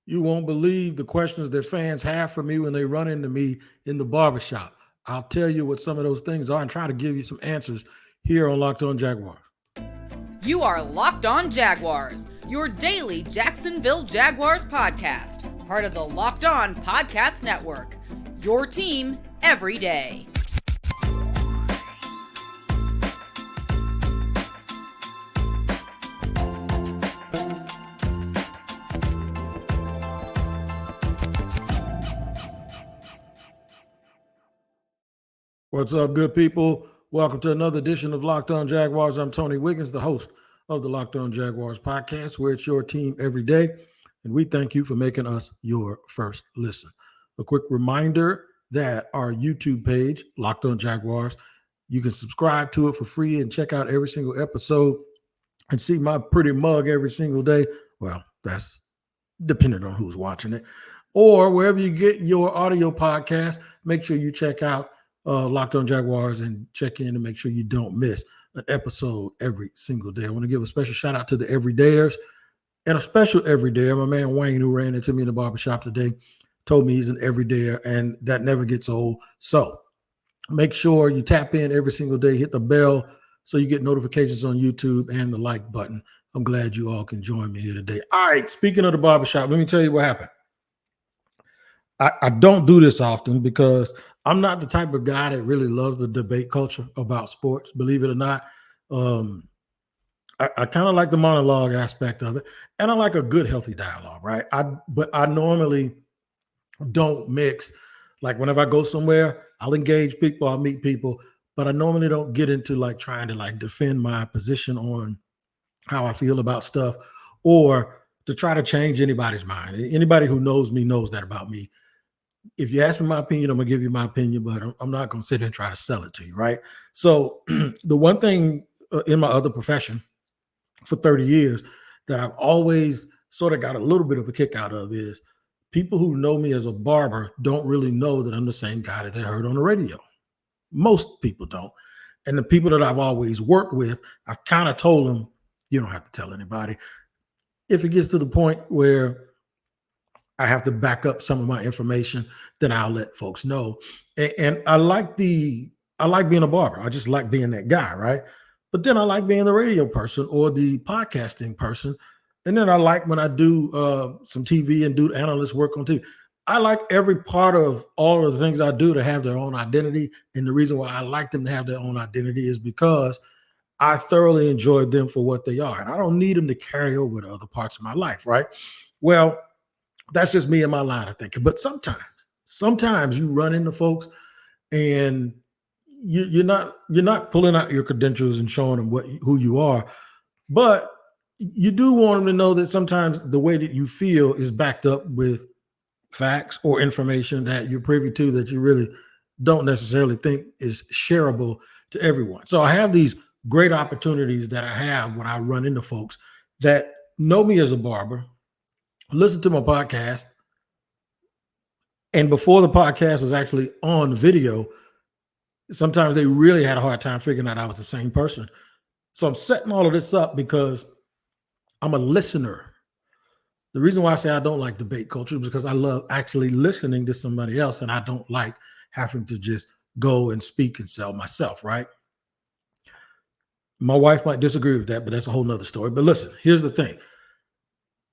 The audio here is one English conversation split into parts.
You won't believe the questions that fans have for me when they run into me in the barbershop. I'll tell you what some of those things are and try to give you some answers here on Locked On Jaguars. You are Locked On Jaguars, your daily Jacksonville Jaguars podcast, part of the Locked On Podcast Network. Your team every day. What's up, good people? Welcome to another edition of Locked On Jaguars. I'm Tony Wiggins, the host of the Locked On Jaguars podcast, where it's your team every day, and we thank you for making us your first listen. A quick reminder that our YouTube page, Locked On Jaguars, you can subscribe to it for free and check out every single episode and see my pretty mug every single day. Well, that's depending on who's watching it. Or wherever you get your audio podcast, make sure you check out Locked On Jaguars and check in to make sure you don't miss an episode every single day. I want to give a special shout out to the everydayers and a special everydayer. My man Wayne, who ran into me in the barbershop today, told me he's an everydayer, and that never gets old. So make sure you tap in every single day, hit the bell so you get notifications on YouTube and the like button. I'm glad you all can join me here today. All right, speaking of the barbershop, let me tell you what happened. I don't do this often because I'm not the type of guy that really loves the debate culture about sports, believe it or not. I kind of like the monologue aspect of it, and I like a good, healthy dialogue, right? But I normally don't mix. Like whenever I go somewhere, I'll engage people, I'll meet people, but I normally don't get into like trying to like defend my position on how I feel about stuff or to try to change anybody's mind. Anybody who knows me knows that about me. If you ask me my opinion, I'm going to give you my opinion, but I'm not going to sit here and try to sell it to you, right? So the one thing in my other profession for 30 years that I've always sort of got a little bit of a kick out of is people who know me as a barber don't really know that I'm the same guy that they heard on the radio. Most people don't. And the people that I've always worked with, I've kind of told them, you don't have to tell anybody. If it gets to the point where I have to back up some of my information, then I'll let folks know. And I like being a barber. I just like being that guy, right? But then I like being the radio person or the podcasting person. And then I like when I do some TV and do analyst work on TV. I like every part of all of the things I do to have their own identity. And the reason why I like them to have their own identity is because I thoroughly enjoy them for what they are. And I don't need them to carry over to other parts of my life, right? Well, that's just me and my line of thinking. But sometimes you run into folks and you're not pulling out your credentials and showing them who you are, but you do want them to know that sometimes the way that you feel is backed up with facts or information that you're privy to that you really don't necessarily think is shareable to everyone. So I have these great opportunities that I have when I run into folks that know me as a barber, listen to my podcast, and before the podcast was actually on video, sometimes they really had a hard time figuring out I was the same person. So I'm setting all of this up because I'm a listener. The reason why I say I don't like debate culture is because I love actually listening to somebody else, and I don't like having to just go and speak and sell myself, right? My wife might disagree with that, but that's a whole nother story. But listen, here's the thing.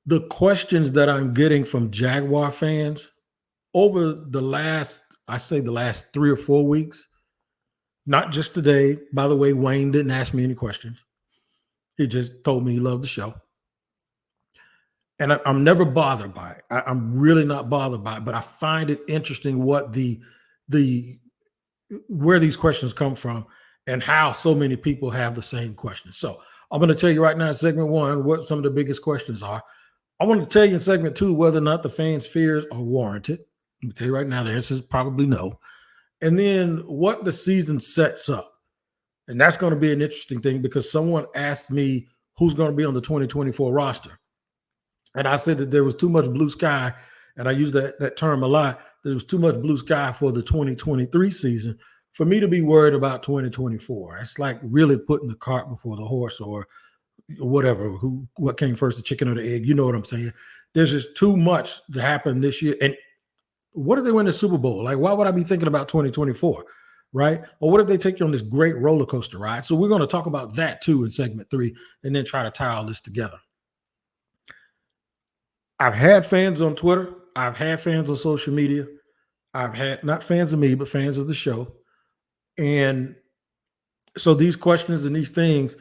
The questions that I'm getting from Jaguar fans over the last 3 or 4 weeks, not just today. By the way, Wayne didn't ask me any questions. He just told me he loved the show. And I'm never bothered by it. I'm really not bothered by it, but I find it interesting what where these questions come from and how so many people have the same questions. So I'm going to tell you right now in segment 1 what some of the biggest questions are. I want to tell you in segment 2 whether or not the fans' fears are warranted. Let me tell you right now, the answer is probably no. And then what the season sets up. And that's going to be an interesting thing because someone asked me who's going to be on the 2024 roster. And I said that there was too much blue sky, and I use that term a lot. There was too much blue sky for the 2023 season for me to be worried about 2024. It's like really putting the cart before the horse or whatever. What came first, the chicken or the egg? You know what I'm saying? there's just too much to happen this year. And what if they win the Super Bowl? Like, why would I be thinking about 2024? Right? Or what if they take you on this great roller coaster ride? So we're going to talk about that too in segment 3 and then try to tie all this together. I've had fans on Twitter. I've had fans on social media. I've had not fans of me, but fans of the show. And so these questions and these things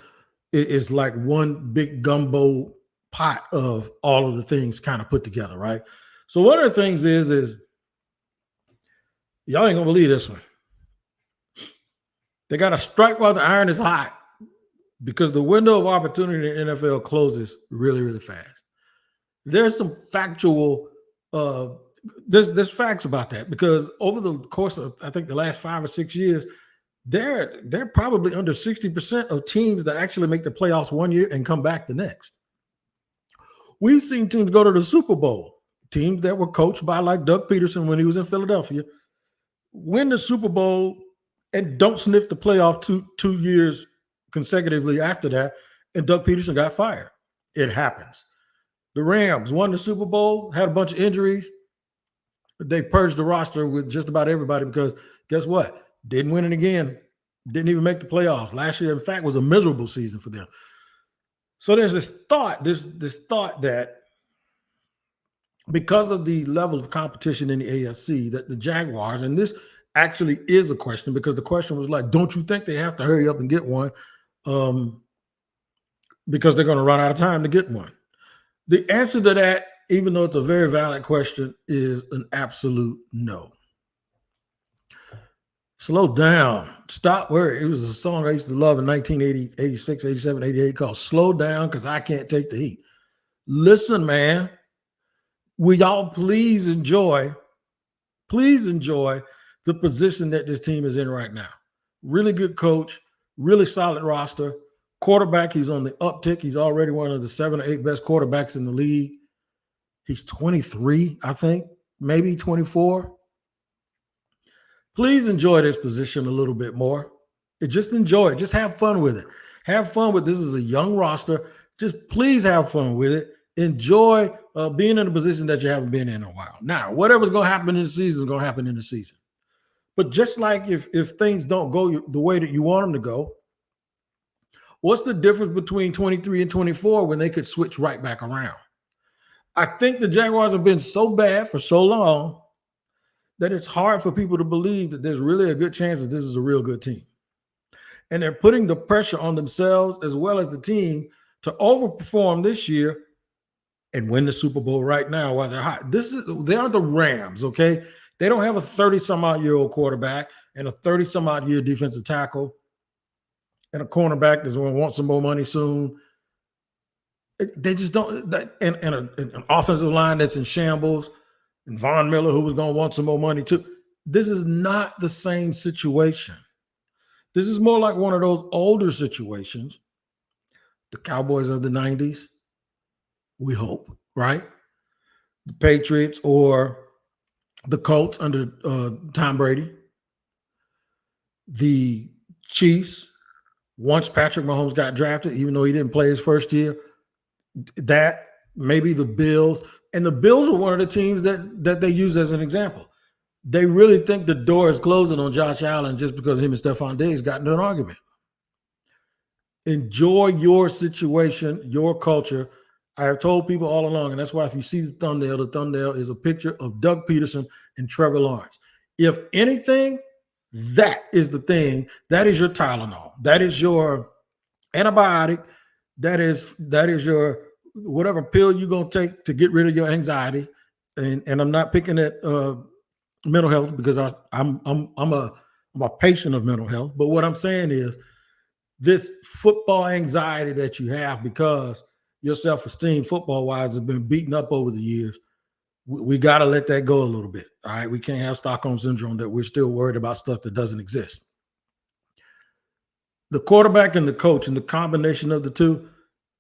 is like one big gumbo pot of all of the things kind of put together, right? So one of the things is y'all ain't gonna believe this one. They got to strike while the iron is hot because the window of opportunity in the NFL closes really, really fast. There's some factual, there's facts about that because over the course of, I think, the last 5 or 6 years, they're probably under 60% of teams that actually make the playoffs one year and come back the next. We've seen teams go to the Super Bowl, teams that were coached by like Doug Peterson when he was in Philadelphia, win the Super Bowl and don't sniff the playoff two years consecutively after that, and Doug Peterson got fired. It happens. The Rams won the Super Bowl, had a bunch of injuries. They purged the roster with just about everybody because guess what? Didn't win it again. Didn't even make the playoffs. Last year, in fact, was a miserable season for them. So there's this thought that because of the level of competition in the AFC, that the Jaguars, and this actually is a question because the question was like, don't you think they have to hurry up and get one because they're going to run out of time to get one? The answer to that, even though it's a very valid question, is an absolute no. Slow down. Stop where it was a song I used to love in 1980, 86, 87, 88 called Slow Down Because I Can't Take the Heat. Listen, man, will y'all please enjoy the position that this team is in right now. Really good coach, really solid roster. Quarterback, he's on the uptick. He's already one of the 7 or 8 best quarterbacks in the league. He's 23, I think, maybe 24. Please enjoy this position a little bit more. Just enjoy it. Just have fun with it. Have fun with this. Is a young roster. Just please have fun with it. Enjoy being in a position that you haven't been in a while. Now, whatever's going to happen in the season is going to happen in the season. But just like if things don't go the way that you want them to go, what's the difference between 23 and 24 when they could switch right back around? I think the Jaguars have been so bad for so long that it's hard for people to believe that there's really a good chance that this is a real good team. And they're putting the pressure on themselves as well as the team to overperform this year and win the Super Bowl right now while they're hot. They are the Rams, okay? They don't have a 30-some-odd-year-old quarterback and a 30-some-odd-year defensive tackle and a cornerback that's going to want some more money soon. They just don't. And an offensive line that's in shambles, and Von Miller, who was going to want some more money too. This is not the same situation. This is more like one of those older situations. The Cowboys of the 90s, we hope, right? The Patriots or the Colts under Tom Brady. The Chiefs, once Patrick Mahomes got drafted, even though he didn't play his first year, that maybe the Bills. And the Bills were one of the teams that they use as an example. They really think the door is closing on Josh Allen just because him and Stephon Diggs got into an argument. Enjoy your situation, your culture. I have told people all along, and that's why if you see the thumbnail is a picture of Doug Peterson and Trevor Lawrence. If anything, that is the thing. That is your Tylenol. That is your antibiotic. That is your whatever pill you're going to take to get rid of your anxiety. And I'm not picking at mental health because I'm a patient of mental health. But what I'm saying is this football anxiety that you have because your self-esteem football-wise has been beaten up over the years. We got to let that go a little bit. All right. We can't have Stockholm syndrome that we're still worried about stuff that doesn't exist. The quarterback and the coach and the combination of the two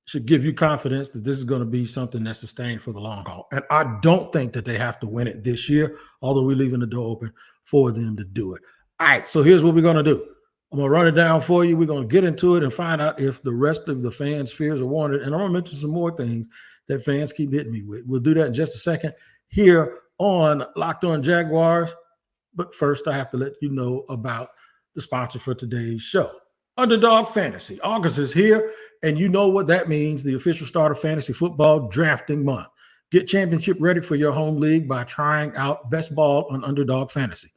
should give you confidence that this is going to be something that's sustained for the long haul. And I don't think that they have to win it this year, although we're leaving the door open for them to do it. All right, so here's what we're going to do. I'm going to run it down for you. We're going to get into it and find out if the rest of the fans' fears are warranted. And I'm going to mention some more things that fans keep hitting me with. We'll do that in just a second here on Locked On Jaguars. But first, I have to let you know about the sponsor for today's show, Underdog Fantasy. August is here, and you know what that means, the official start of fantasy football drafting month. Get championship ready for your home league by trying out Best Ball on Underdog Fantasy.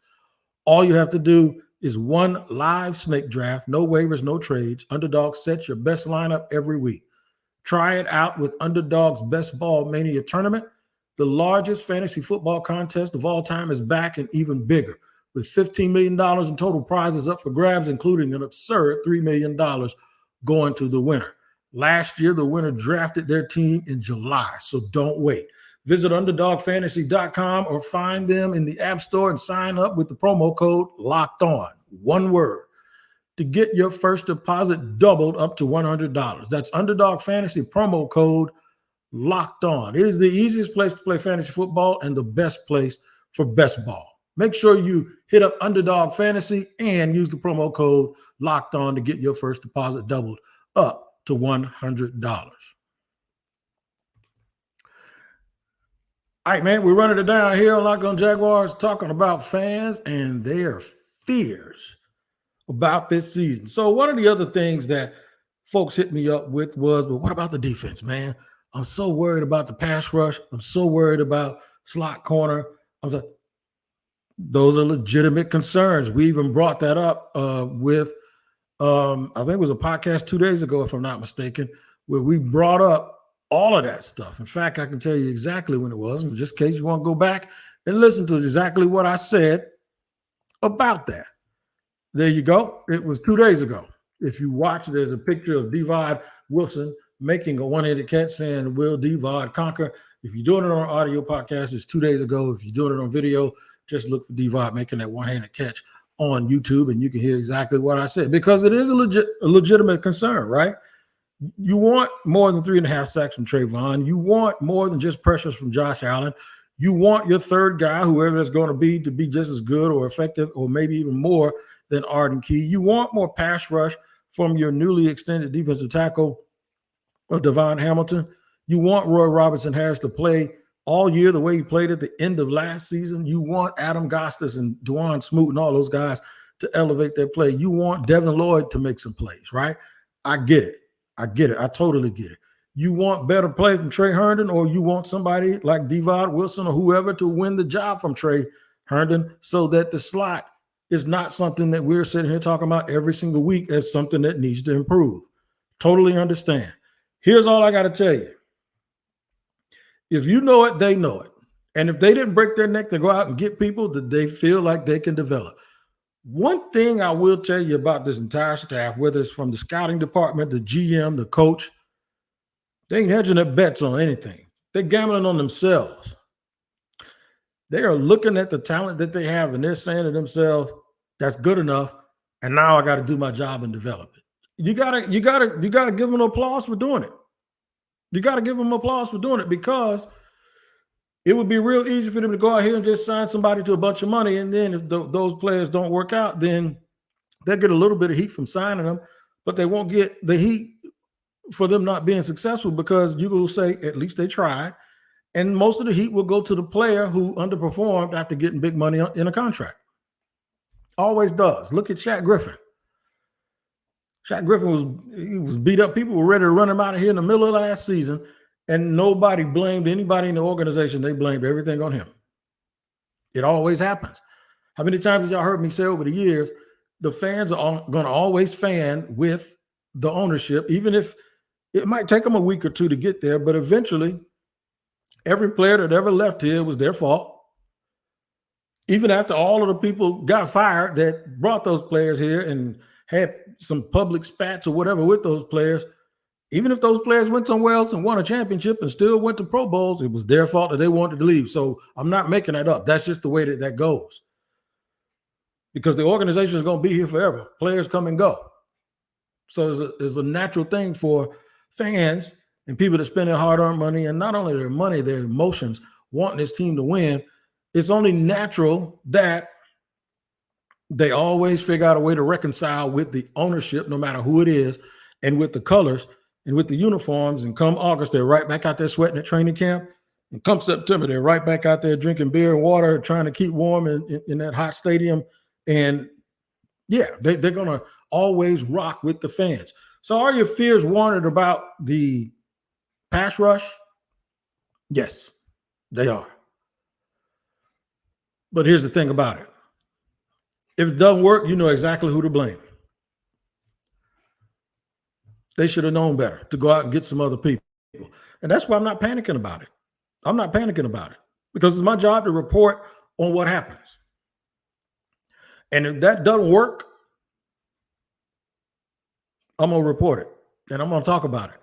All you have to do is one live snake draft, no waivers, no trades. Underdog sets your best lineup every week. Try it out with Underdog's Best Ball Mania Tournament. The largest fantasy football contest of all time is back and even bigger, with $15 million in total prizes up for grabs, including an absurd $3 million going to the winner. Last year, the winner drafted their team in July, so don't wait. Visit UnderdogFantasy.com or find them in the App Store and sign up with the promo code LOCKEDON, one word, to get your first deposit doubled up to $100. That's Underdog Fantasy promo code Locked On. It is the easiest place to play fantasy football and the best place for best ball. Make sure you hit up Underdog Fantasy and use the promo code Locked On to get your first deposit doubled up to $100. All right, man, we're running it down here on Locked On Jaguars, talking about fans and their fears about this season. So one of the other things that folks hit me up with was, but what about the defense, man? I'm so worried about the pass rush. I'm so worried about slot corner. I was like, those are legitimate concerns. We even brought that up with, I think it was a podcast 2 days ago, if I'm not mistaken, where we brought up all of that stuff. In fact, I can tell you exactly when it was, and just in case you want to go back and listen to exactly what I said about that. There you go. It was 2 days ago. If you watch, there's a picture of Devod Wilson making a one-handed catch saying, will Devod conquer? If you're doing it on audio podcast, it's 2 days ago. If you're doing it on video, just look for Devod making that one-handed catch on YouTube, and you can hear exactly what I said, because it is a legitimate concern, right? You want more than 3.5 sacks from Trayvon. You want more than just pressures from Josh Allen. You want your third guy, whoever that's going to be just as good or effective or maybe even more than Arden Key. You want more pass rush from your newly extended defensive tackle, Devon Hamilton. You want Roy Robertson Harris to play all year the way he played at the end of last season. You want Adam Gostis and Dwan Smoot and all those guys to elevate their play. You want Devin Lloyd to make some plays, right? I get it. I totally get it. You want better play from Trey Herndon, or you want somebody like Devod Wilson or whoever to win the job from Trey Herndon, so that the slot is not something that we're sitting here talking about every single week as something that needs to improve. Totally understand. Here's all I got to tell you. If you know it, they know it. And if they didn't break their neck to go out and get people that they feel like they can develop. One thing I will tell you about this entire staff, whether it's from the scouting department, the GM, the coach, they ain't hedging their bets on anything. They're gambling on themselves. They are looking at the talent that they have, and they're saying to themselves, that's good enough, and now I got to do my job and develop it. You gotta give them applause for doing it. You got to give them applause for doing it, because it would be real easy for them to go out here and just sign somebody to a bunch of money, and then if those players don't work out, then they'll get a little bit of heat from signing them, but they won't get the heat for them not being successful, because you will say at least they tried, and most of the heat will go to the player who underperformed after getting big money in a contract. Always does. Look at Shaq Griffin. Shaq Griffin was beat up. People were ready to run him out of here in the middle of last season, and nobody blamed anybody in the organization. They blamed everything on him. It always happens. How many times have y'all heard me say over the years, the fans are going to always fan with the ownership, even if it might take them a week or two to get there, but eventually every player that ever left here was their fault. Even after all of the people got fired that brought those players here and had some public spats or whatever with those players, even if those players went somewhere else and won a championship and still went to Pro Bowls, it was their fault that they wanted to leave. So I'm not making that up. That's just the way that goes. Because the organization is going to be here forever. Players come and go. So it's a natural thing for fans and people that spend their hard-earned money, and not only their money, their emotions, wanting this team to win. It's only natural that they always figure out a way to reconcile with the ownership, no matter who it is, and with the colors, and with the uniforms, and come August, they're right back out there sweating at training camp. And come September, they're right back out there drinking beer and water, trying to keep warm in that hot stadium. And yeah, they're going to always rock with the fans. So are your fears warranted about the pass rush? Yes, they are. But here's the thing about it. If it doesn't work, you know exactly who to blame. They should have known better to go out and get some other people. And that's why I'm not panicking about it. I'm not panicking about it because it's my job to report on what happens. And if that doesn't work, I'm going to report it and I'm going to talk about it.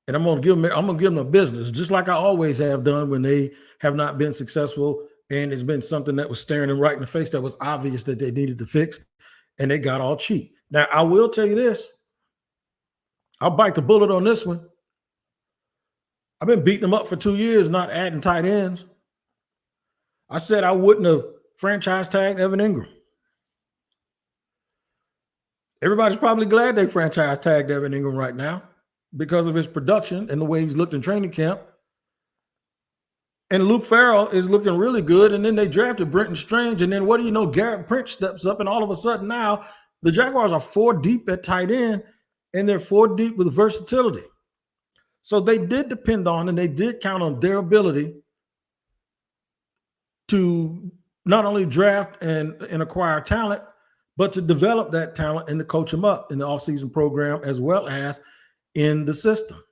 And I'm going to give them a business, just like I always have done when they have not been successful. And it's been something that was staring them right in the face that was obvious that they needed to fix. And they got all cheap. Now, I will tell you this. I'll bite the bullet on this one. I've been beating them up for 2 years, not adding tight ends. I said I wouldn't have franchise tagged Evan Ingram. Everybody's probably glad they franchise tagged Evan Ingram right now because of his production and the way he's looked in training camp. And Luke Farrell is looking really good. And then they drafted Brenton Strange. And then what do you know? Garrett Prince steps up. And all of a sudden now the Jaguars are 4 deep at tight end. And they're 4 deep with versatility. So they did depend on and they did count on their ability to not only draft and acquire talent, but to develop that talent and to coach them up in the offseason program as well as in the system.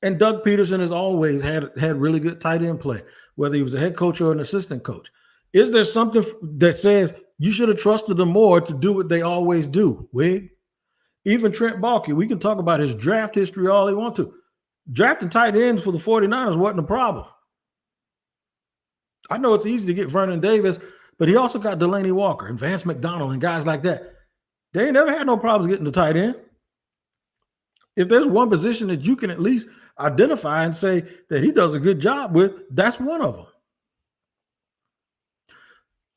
And Doug Peterson has always had really good tight end play, whether he was a head coach or an assistant coach. Is there something that says you should have trusted them more to do what they always do? Wig? Even Trent Baalke, we can talk about his draft history all he wants to. Drafting tight ends for the 49ers wasn't a problem. I know it's easy to get Vernon Davis, but he also got Delanie Walker and Vance McDonald and guys like that. They ain't never had no problems getting the tight end. If there's one position that you can at least identify and say that he does a good job with, that's one of them.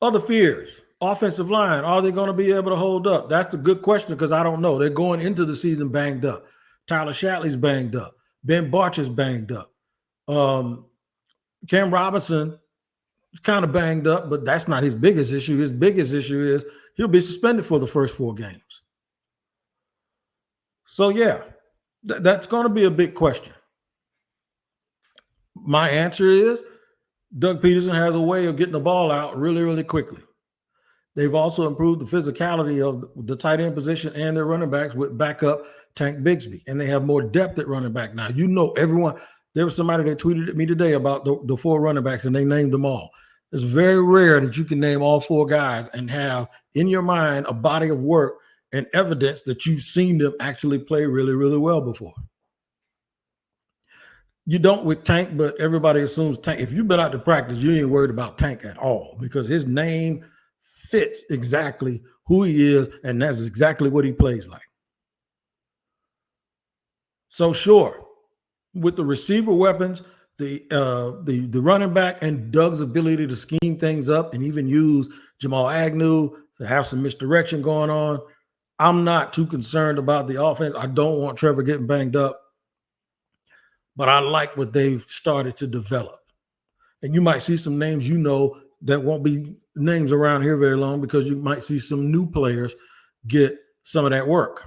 Other fears. Offensive line, are they going to be able to hold up? That's a good question because I don't know. They're going into the season banged up. Tyler Shatley's banged up. Ben Barcher's banged up. Cam Robinson is kind of banged up, but that's not his biggest issue. His biggest issue is he'll be suspended for the first 4 games. So, yeah, that's going to be a big question. My answer is Doug Peterson has a way of getting the ball out really, really quickly. They've also improved the physicality of the tight end position and their running backs with backup Tank Bigsby. And they have more depth at running back now. You know, everyone, there was somebody that tweeted at me today about the 4 running backs, and they named them all. It's very rare that you can name all 4 guys and have in your mind a body of work and evidence that you've seen them actually play really, really well before. You don't with Tank, but everybody assumes Tank. If you've been out to practice, you ain't worried about Tank at all because his name fits exactly who he is, and that's exactly what he plays like. So sure, with the receiver weapons, the running back, and Doug's ability to scheme things up and even use Jamal Agnew to have some misdirection going on, I'm not too concerned about the offense. I don't want Trevor getting banged up, but I like what they've started to develop. And you might see some names that won't be names around here very long because you might see some new players get some of that work.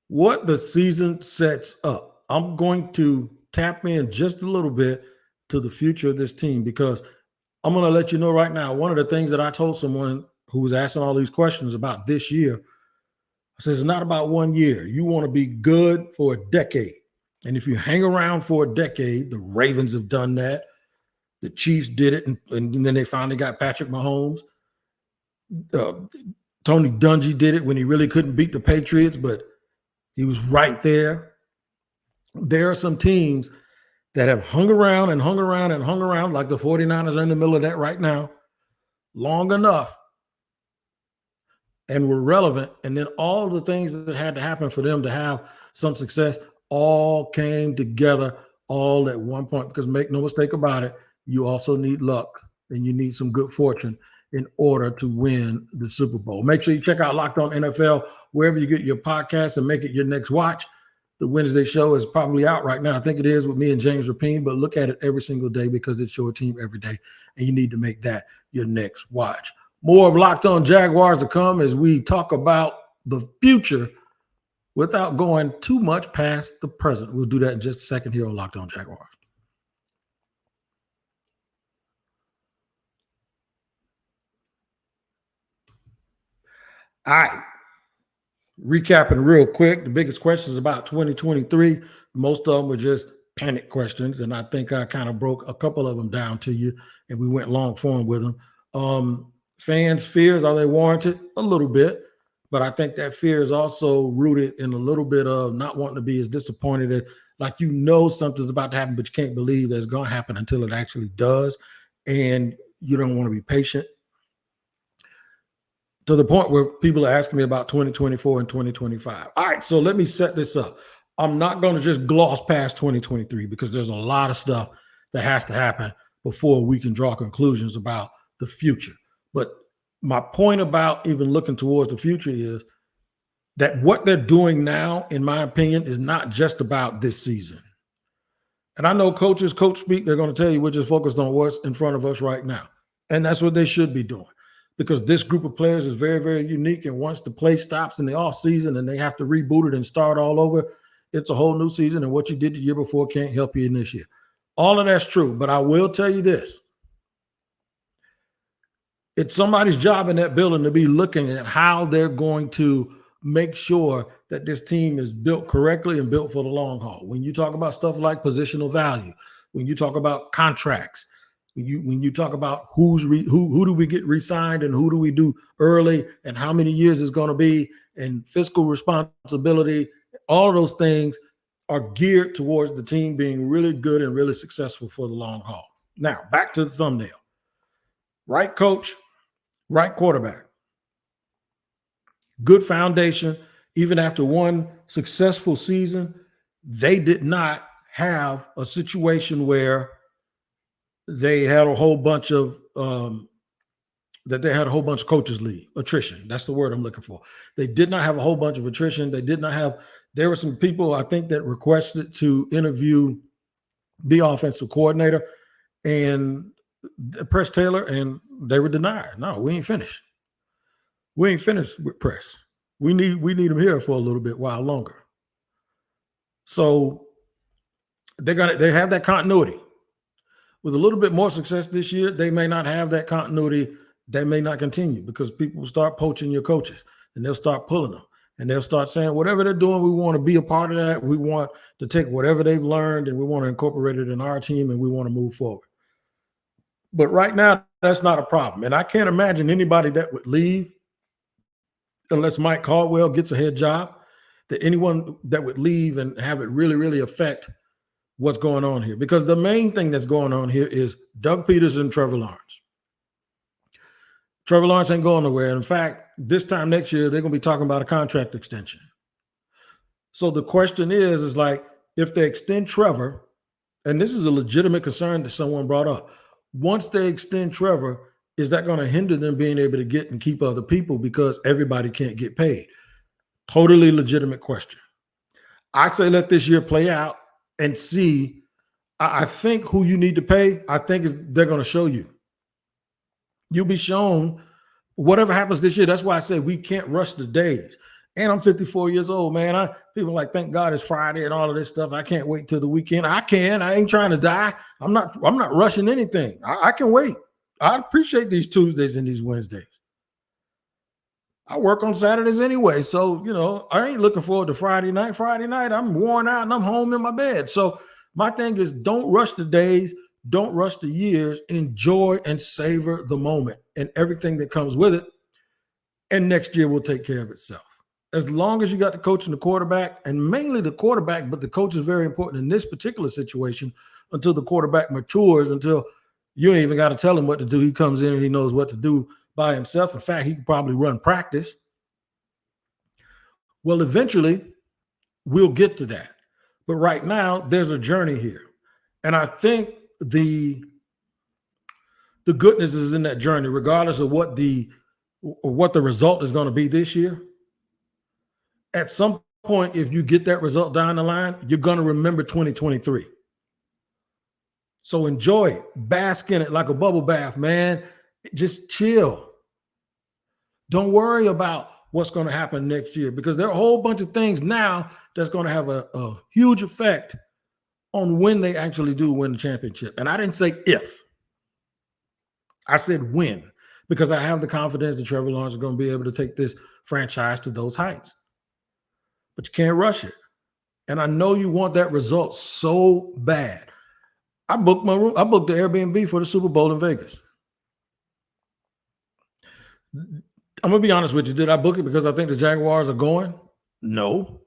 What the season sets up, I'm going to tap in just a little bit to the future of this team because I'm going to let you know right now, one of the things that I told someone who was asking all these questions about this year, I said, it's not about 1 year. You want to be good for a decade. And if you hang around for a decade, the Ravens have done that. The Chiefs did it, and then they finally got Patrick Mahomes. Tony Dungy did it when he really couldn't beat the Patriots, but he was right there. There are some teams that have hung around and hung around and hung around, like the 49ers are in the middle of that right now, long enough, and were relevant. And then all the things that had to happen for them to have some success all came together all at one point, because make no mistake about it, you also need luck and you need some good fortune. in order to win the Super Bowl. Make sure you check out Locked On NFL wherever you get your podcasts and make it your next watch. The Wednesday show is probably out right now. I think it is with me and James Rapine, but look at it every single day because it's your team every day, and you need to make that your next watch. More of Locked On Jaguars to come as we talk about the future without going too much past the present. We'll do that in just a second here on Locked On Jaguars. All right. Recapping real quick, the biggest questions about 2023, most of them were just panic questions, and I think I kind of broke a couple of them down to you, and we went long form with them. Fans' fears, are they warranted? A little bit, but I think that fear is also rooted in a little bit of not wanting to be as disappointed as, like, you know something's about to happen, but you can't believe that it's going to happen until it actually does, and you don't want to be patient. To the point where people are asking me about 2024 and 2025. All right, so let me set this up. I'm not going to just gloss past 2023 because there's a lot of stuff that has to happen before we can draw conclusions about the future. But my point about even looking towards the future is that what they're doing now, in my opinion, is not just about this season. And I know coaches, coach speak, they're going to tell you we're just focused on what's in front of us right now. And that's what they should be doing. Because this group of players is very, very unique. And once the play stops in the offseason and they have to reboot it and start all over, it's a whole new season. And what you did the year before can't help you in this year. All of that's true. But I will tell you this. It's somebody's job in that building to be looking at how they're going to make sure that this team is built correctly and built for the long haul. When you talk about stuff like positional value, when you talk about contracts, when you talk about who do we get re-signed and who do we do early and how many years it's going to be and fiscal responsibility, all of those things are geared towards the team being really good and really successful for the long haul. Now, back to the thumbnail. Right coach, right quarterback. Good foundation. Even after one successful season, they did not have a situation where they had a whole bunch of coaches leave, attrition. That's the word I'm looking for. They did not have a whole bunch of attrition. There were some people, I think, that requested to interview the offensive coordinator and Press Taylor, and they were denied. No, we ain't finished. We ain't finished with Press. We need them here for a little bit while longer. So they have that continuity. With a little bit more success this year, they may not have that continuity. They may not continue because people will start poaching your coaches and they'll start pulling them and they'll start saying, whatever they're doing, we want to be a part of that. We want to take whatever they've learned and we want to incorporate it in our team and we want to move forward. But right now, that's not a problem. And I can't imagine anybody that would leave unless Mike Caldwell gets a head job, that anyone that would leave and have it really, really affect what's going on here. Because the main thing that's going on here is Doug Peterson and Trevor Lawrence. Trevor Lawrence ain't going nowhere. In fact, this time next year, they're going to be talking about a contract extension. So the question is like, if they extend Trevor, and this is a legitimate concern that someone brought up, once they extend Trevor, is that going to hinder them being able to get and keep other people because everybody can't get paid? Totally legitimate question. I say let this year play out and see. I think who you need to pay, I think they're going to show you. You'll be shown whatever happens this year. That's why I say we can't rush the days. And I'm 54 years old, man. People are like, thank God it's Friday and all of this stuff. I can't wait till the weekend. I ain't trying to die. I'm not rushing anything. I can wait. I appreciate these Tuesdays and these Wednesdays. I work on Saturdays anyway. So, I ain't looking forward to Friday night. Friday night, I'm worn out and I'm home in my bed. So my thing is, don't rush the days. Don't rush the years. Enjoy and savor the moment and everything that comes with it. And next year will take care of itself. As long as you got the coach and the quarterback, and mainly the quarterback, but the coach is very important in this particular situation until the quarterback matures, until you ain't even got to tell him what to do. He comes in and he knows what to do by himself. In fact, he can probably run practice. Well, eventually, we'll get to that. But right now, there's a journey here. And I think the the goodness is in that journey, regardless of what the result is going to be this year. At some point, if you get that result down the line, you're going to remember 2023. So enjoy it, bask in it like a bubble bath, man. Just chill. Don't worry about what's going to happen next year, because there are a whole bunch of things now that's going to have a huge effect on when they actually do win the championship. And I didn't say if. I said when, because I have the confidence that Trevor Lawrence is going to be able to take this franchise to those heights. But you can't rush it. And I know you want that result so bad. I booked my room. I booked the Airbnb for the Super Bowl in Vegas. I'm going to be honest with you. Did I book it because I think the Jaguars are going? No.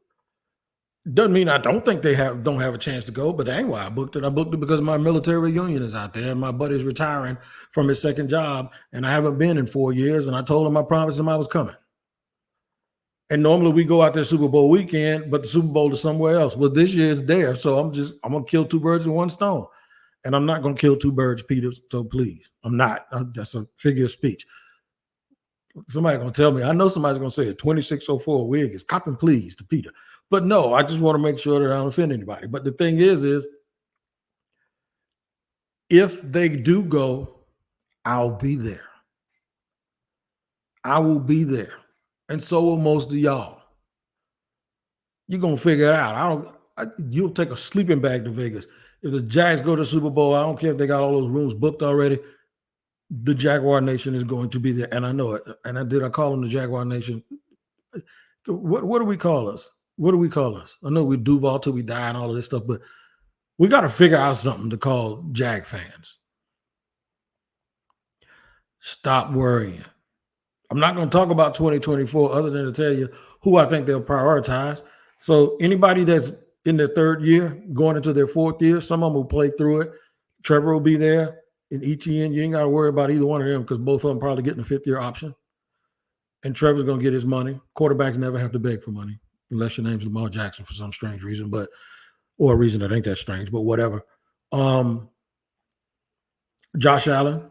Doesn't mean I don't think they don't have a chance to go, but that ain't why I booked it. I booked it because my military reunion is out there, and my buddy's retiring from his second job, and I haven't been in 4 years, and I told him I promised him I was coming. And normally we go out there Super Bowl weekend, but the Super Bowl is somewhere else. Well, this year it's there, so I'm going to kill two birds with one stone. And I'm not going to kill two birds, Peter, so please. I'm not. That's a figure of speech. Somebody's going to tell me, I know somebody's going to say a 2604 wig is cop and please to Peter. But no, I just want to make sure that I don't offend anybody. But the thing is if they do go, I'll be there. I will be there. And so will most of y'all. You're going to figure it out. You'll take a sleeping bag to Vegas. If the Jags go to the Super Bowl, I don't care if they got all those rooms booked already. The Jaguar Nation is going to be there. And I know it. And I call them the Jaguar Nation. What do we call us? What do we call us? I know we Duval till we die and all of this stuff, but we got to figure out something to call Jag fans. Stop worrying. I'm not going to talk about 2024 other than to tell you who I think they'll prioritize. So anybody that's in their third year, going into their fourth year, some of them will play through it. Trevor will be there. In ETN, you ain't got to worry about either one of them because both of them probably getting a fifth-year option. And Trevor's going to get his money. Quarterbacks never have to beg for money unless your name's Lamar Jackson for some strange reason, or a reason that ain't that strange, but whatever. Josh Allen,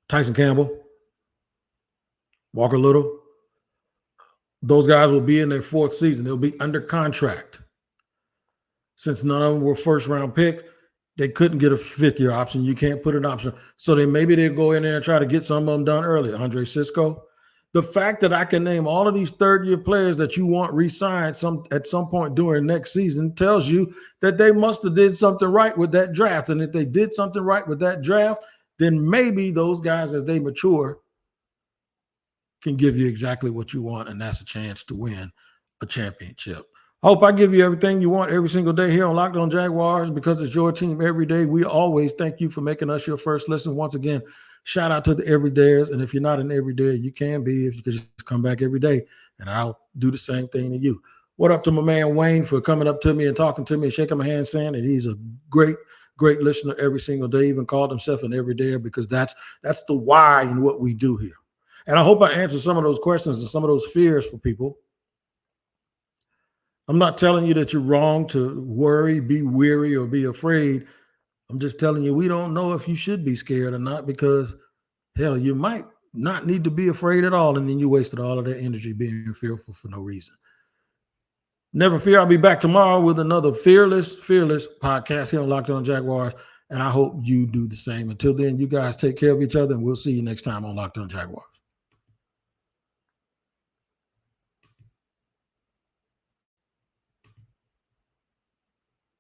Tyson Campbell, Walker Little, those guys will be in their fourth season. They'll be under contract. Since none of them were first-round picks, they couldn't get a fifth-year option. You can't put an option. So maybe they'll go in there and try to get some of them done early. Andre Cisco. The fact that I can name all of these third-year players that you want re-signed at some point during next season tells you that they must have did something right with that draft. And if they did something right with that draft, then maybe those guys, as they mature, can give you exactly what you want, and that's a chance to win a championship. I hope I give you everything you want every single day here on Locked On Jaguars, because it's your team every day. We always thank you for making us your first listen. Once again, shout out to the everydayers. And if you're not an everyday, you can be if you could just come back every day, and I'll do the same thing to you. What up to my man Wayne for coming up to me and talking to me and shaking my hand, saying that he's a great listener every single day, even called himself an everydayer, because that's the why in what we do here. And I hope I answered some of those questions and some of those fears for people. I'm not telling you that you're wrong to worry, be weary, or be afraid. I'm just telling you we don't know if you should be scared or not, because, hell, you might not need to be afraid at all, and then you wasted all of that energy being fearful for no reason. Never fear, I'll be back tomorrow with another fearless podcast here on Locked On Jaguars, and I hope you do the same. Until then, you guys take care of each other, and we'll see you next time on Locked On Jaguars.